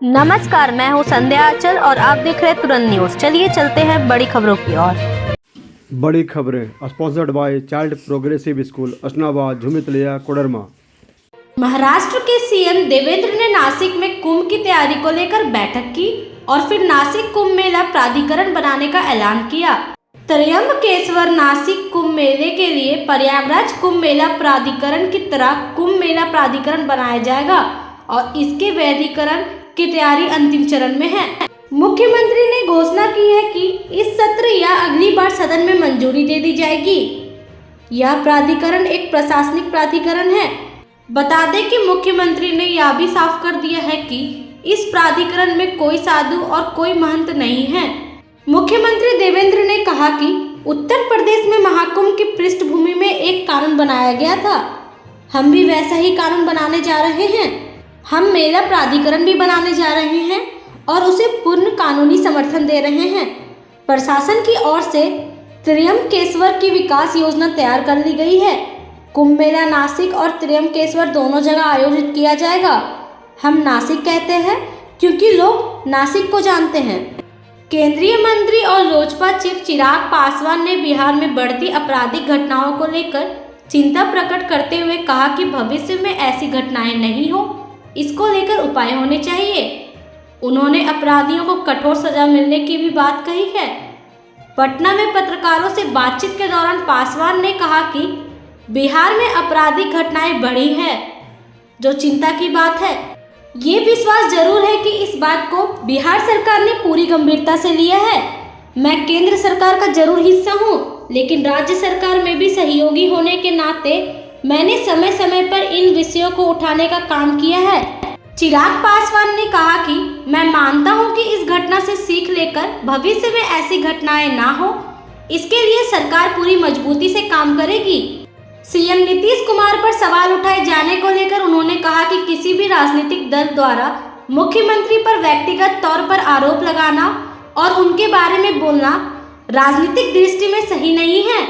नमस्कार, मैं हूं संध्या आंचल और आप देख रहे हैं तुरंत न्यूज। चलिए चलते हैं बड़ी खबरों की ओर। बड़ी खबरें sponsored by child progressive school Asnabad Jhumritelaiya Koderma. Maharashtra के सीएम देवेंद्र ने नासिक में कुंभ की तैयारी को लेकर बैठक की और फिर नासिक कुंभ मेला प्राधिकरण बनाने का ऐलान किया। त्र्यंबकेश्वर नासिक कुंभ मेले के लिए प्रयागराज कुंभ मेला प्राधिकरण की तरह कुंभ मेला प्राधिकरण बनाया जाएगा और इसके वैधीकरण की तैयारी अंतिम चरण में है। मुख्यमंत्री ने घोषणा की है कि इस सत्र या अगली बार सदन में मंजूरी दे दी जाएगी। यह प्राधिकरण एक प्रशासनिक प्राधिकरण है। बता दें कि मुख्यमंत्री ने यह भी साफ कर दिया है कि इस प्राधिकरण में कोई साधु और कोई महंत नहीं है। मुख्यमंत्री देवेंद्र ने कहा कि उत्तर प्रदेश में महाकुंभ की पृष्ठभूमि में एक कानून बनाया गया था। हम भी वैसा ही कानून बनाने जा रहे हैं। हम मेला प्राधिकरण भी बनाने जा रहे हैं और उसे पूर्ण कानूनी समर्थन दे रहे हैं। प्रशासन की ओर से त्र्यंबकेश्वर की विकास योजना तैयार कर ली गई है। कुंभ मेला नासिक और त्र्यंबकेश्वर दोनों जगह आयोजित किया जाएगा। हम नासिक कहते हैं क्योंकि लोग नासिक को जानते हैं। केंद्रीय मंत्री और लोजपा चीफ चिराग पासवान ने बिहार में बढ़ती आपराधिक घटनाओं को लेकर चिंता प्रकट करते हुए कहा कि भविष्य में ऐसी घटनाएं नहीं हो, इसको लेकर उपाय होने चाहिए। उन्होंने अपराधियों को कठोर सजा मिलने की भी बात कही है। पटना में पत्रकारों से बातचीत के दौरान पासवान ने कहा कि बिहार में आपराधिक घटनाएं बढ़ी हैं, जो चिंता की बात है। ये विश्वास जरूर है कि इस बात को बिहार सरकार ने पूरी गंभीरता से लिया है। मैं केंद्र सरकार का जरूर हिस्सा हूँ, लेकिन राज्य सरकार में भी सहयोगी होने के नाते मैंने समय समय पर इन विषयों को उठाने का काम किया है। चिराग पासवान ने कहा कि मैं मानता हूं कि इस घटना से सीख लेकर भविष्य में ऐसी घटनाएं ना हो, इसके लिए सरकार पूरी मजबूती से काम करेगी। सीएम नीतीश कुमार पर सवाल उठाए जाने को लेकर उन्होंने कहा कि किसी भी राजनीतिक दल द्वारा मुख्यमंत्री पर व्यक्तिगत तौर पर आरोप लगाना और उनके बारे में बोलना राजनीतिक दृष्टि में सही नहीं है।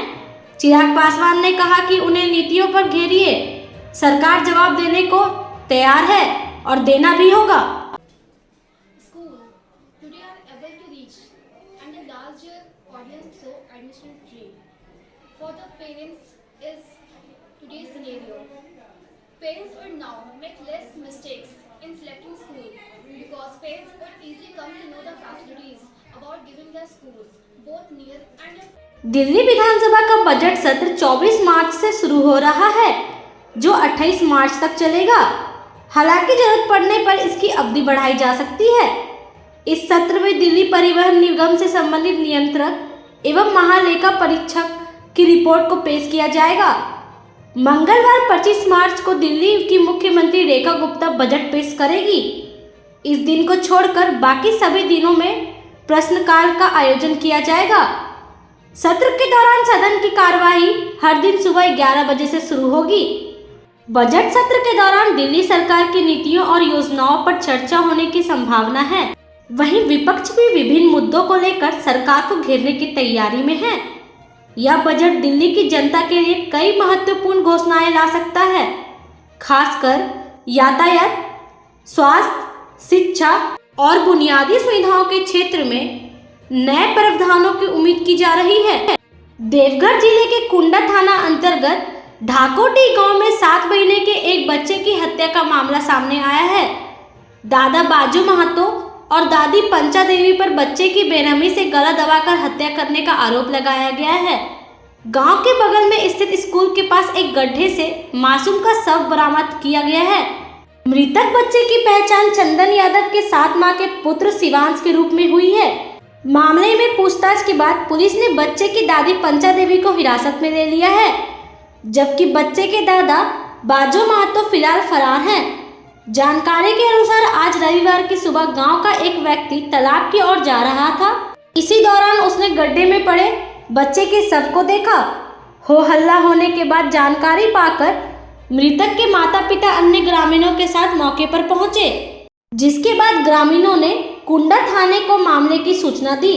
चिराग पासवान ने कहा कि उन्हें नीतियों पर घेरिए, सरकार जवाब देने को तैयार है और देना भी होगा। School today are able to reach and a larger audience through admission free. For the parents is today's scenario. Parents would now make less mistakes in selecting school because parents would easily come to know the facilities about giving their schools both near and Delhi विधानसभा का budget सत्र 24 मार्च से शुरू हो रहा है, जो 28 मार्च तक चलेगा। हालांकि जरूरत पड़ने पर इसकी अवधि बढ़ाई जा सकती है। इस सत्र में दिल्ली परिवहन निगम से संबंधित नियंत्रक एवं महालेखा परीक्षक की रिपोर्ट को पेश किया जाएगा। मंगलवार 25 मार्च को दिल्ली की मुख्यमंत्री रेखा गुप्ता बजट पेश करेगी। इस दिन को छोड़कर बाकी सभी दिनों में प्रश्नकाल का आयोजन किया जाएगा। सत्र के दौरान सदन की कार्यवाही हर दिन सुबह 11 बजे से शुरू होगी। बजट सत्र के दौरान दिल्ली सरकार की नीतियों और योजनाओं पर चर्चा होने की संभावना है। वहीं विपक्ष भी विभिन्न मुद्दों को लेकर सरकार को घेरने की तैयारी में है। यह बजट दिल्ली की जनता के लिए कई महत्वपूर्ण घोषणाएं ला सकता है, खासकर यातायात, स्वास्थ्य, शिक्षा और बुनियादी सुविधाओं के क्षेत्र में नए प्रावधानों की उम्मीद की जा रही है। देवघर जिले के कुंडा थाना अंतर्गत ढाकोटी गांव में 7 महीने के एक बच्चे की हत्या का मामला सामने आया है। दादा बाजू महतो और दादी पंचा देवी पर बच्चे की बेरहमी से गला दबाकर हत्या करने का आरोप लगाया गया है। गांव के बगल में स्थित स्कूल के पास एक गड्ढे से मासूम का शव बरामद किया गया है। मृतक बच्चे की पहचान चंदन यादव के 7 माह के पुत्र शिवांश के रूप में हुई है। मामले में पूछताछ के बाद पुलिस ने बच्चे की दादी पंचा देवी को हिरासत में ले लिया है, जबकि बच्चे के दादा बाजू महतो फिलहाल फरार हैं। जानकारी के अनुसार आज रविवार की सुबह गांव का एक व्यक्ति तालाब की ओर जा रहा था। इसी दौरान उसने गड्ढे में पड़े बच्चे के शव को देखा। हो हल्ला होने के बाद जानकारी पाकर मृतक के माता पिता अन्य ग्रामीणों के साथ मौके पर पहुंचे, जिसके बाद ग्रामीणों ने कुंडा थाने को मामले की सूचना दी।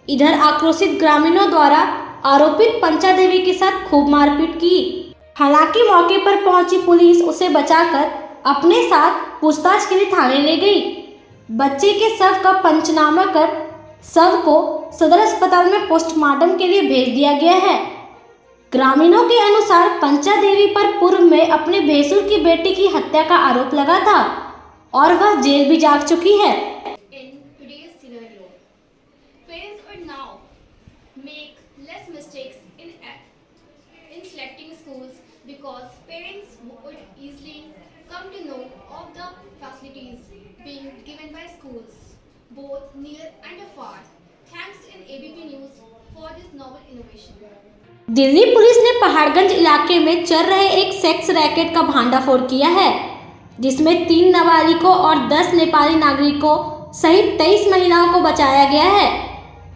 इधर आक्रोशित ग्रामीणों द्वारा आरोपित पंचा देवी के साथ खूब मारपीट की। हालांकि मौके पर पहुंची पुलिस उसे बचाकर अपने साथ पूछताछ के लिए थाने ले गई। बच्चे के शव का पंचनामा कर शव को सदर अस्पताल में पोस्टमार्टम के लिए भेज दिया गया है। ग्रामीणों के अनुसार पंचा देवी पर पूर्व में अपने भैंसुर की बेटी की हत्या का आरोप लगा था और वह जेल भी जा चुकी है। In today's scenario, parents would now make less mistakes in selecting schools because parents would easily come to know of the facilities being given by schools, both near and afar. Thanks in ABP News for this novel innovation. Delhi police ने पहाड़गंज इलाके में चल रहे एक sex racket का भांडाफोड़ किया है, जिसमें 3 नाबालिगों और 10 नेपाली नागरिकों सहित 23 महिलाओं को बचाया गया है।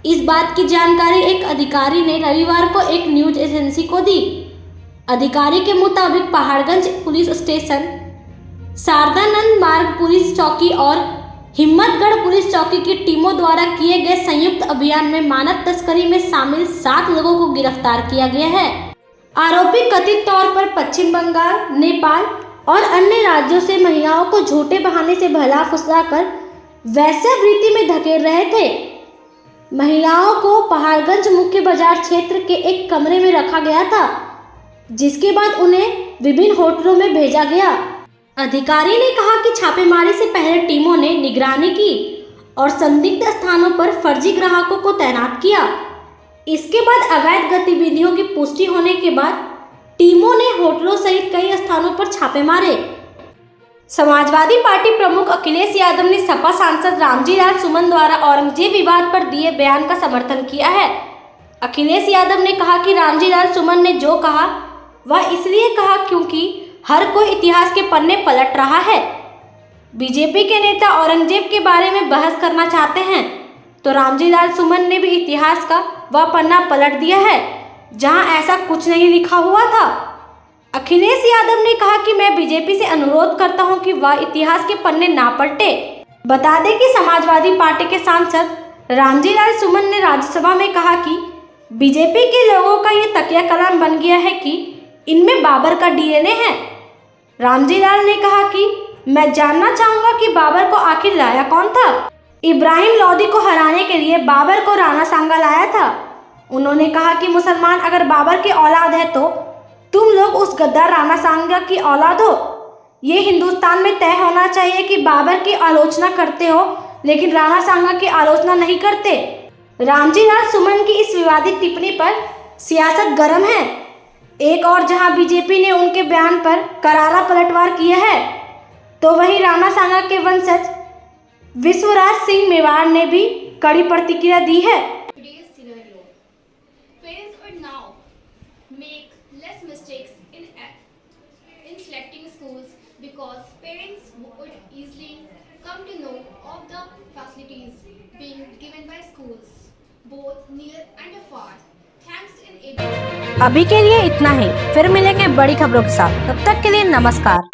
इस बात की जानकारी एक अधिकारी ने रविवार को एक न्यूज एजेंसी को दी। अधिकारी के मुताबिक पहाड़गंज पुलिस स्टेशन, शारदानंद मार्ग पुलिस चौकी और हिम्मतगढ़ पुलिस चौकी की टीमों द्वारा किए गए संयुक्त अभियान में मानव तस्करी में शामिल 7 लोगों को गिरफ्तार किया गया है। आरोपी कथित तौर पर पश्चिम बंगाल, नेपाल और अन्य राज्यों से महिलाओं को झूठे बहाने से बहला फुसलाकर वेश्यावृत्ति में धकेल रहे थे। महिलाओं को पहाड़गंज मुख्य बाजार क्षेत्र के एक कमरे में रखा गया था, जिसके बाद उन्हें विभिन्न होटलों में भेजा गया। अधिकारी ने कहा कि छापेमारी से पहले टीमों ने निगरानी की और संदिग्ध स्थानों पर फर्जी ग्राहकों को तैनात किया। इसके बाद अवैध गतिविधियों की पुष्टि होने के बाद टीमों ने होटलों सहित कई स्थानों पर छापे मारे। समाजवादी पार्टी प्रमुख अखिलेश यादव ने सपा सांसद रामजी लाल सुमन द्वारा औरंगजेब विवाद पर दिए बयान का समर्थन किया है। अखिलेश यादव ने कहा कि रामजी लाल सुमन ने जो कहा वह इसलिए कहा क्योंकि हर कोई इतिहास के पन्ने पलट रहा है। बीजेपी के नेता औरंगजेब के बारे में बहस करना चाहते हैं तो रामजी लाल सुमन ने भी इतिहास का वह पन्ना पलट दिया है जहां ऐसा कुछ नहीं लिखा हुआ था। अखिलेश यादव ने कहा कि मैं बीजेपी से अनुरोध करता हूं कि वह इतिहास के पन्ने ना पलटे। बता दें कि समाजवादी पार्टी के सांसद रामजी लाल सुमन ने राज्यसभा में कहा कि बीजेपी के लोगों का ये तकिया कलाम बन गया है कि इनमें बाबर का डीएनए है। रामजी लाल ने कहा कि मैं जानना चाहूंगा कि बाबर को आखिर लाया कौन था। इब्राहिम लोदी को हराने के लिए बाबर को राणा सांगा लाया था। उन्होंने कहा कि मुसलमान अगर बाबर की औलाद है तो तुम लोग उस गद्दार राणा सांगा की औलाद हो। ये हिंदुस्तान में तय होना चाहिए कि बाबर की आलोचना करते हो लेकिन राणा सांगा की आलोचना नहीं करते। रामजी लाल सुमन की इस विवादित टिप्पणी पर सियासत गर्म है। एक और जहां बीजेपी ने उनके बयान पर करारा पलटवार किया है तो वहीं राणा सांगा के वंशज विश्वराज सिंह मेवाड़ ने भी कड़ी प्रतिक्रिया दी है। Today's scenario, parents would now make less mistakes in selecting schools because parents would easily come to know of the facilities being given by schools, both near and afar. Thanks in ABP. अभी के लिए इतना ही, फिर मिलेंगे बड़ी खबरों के साथ। तब तक के लिए नमस्कार।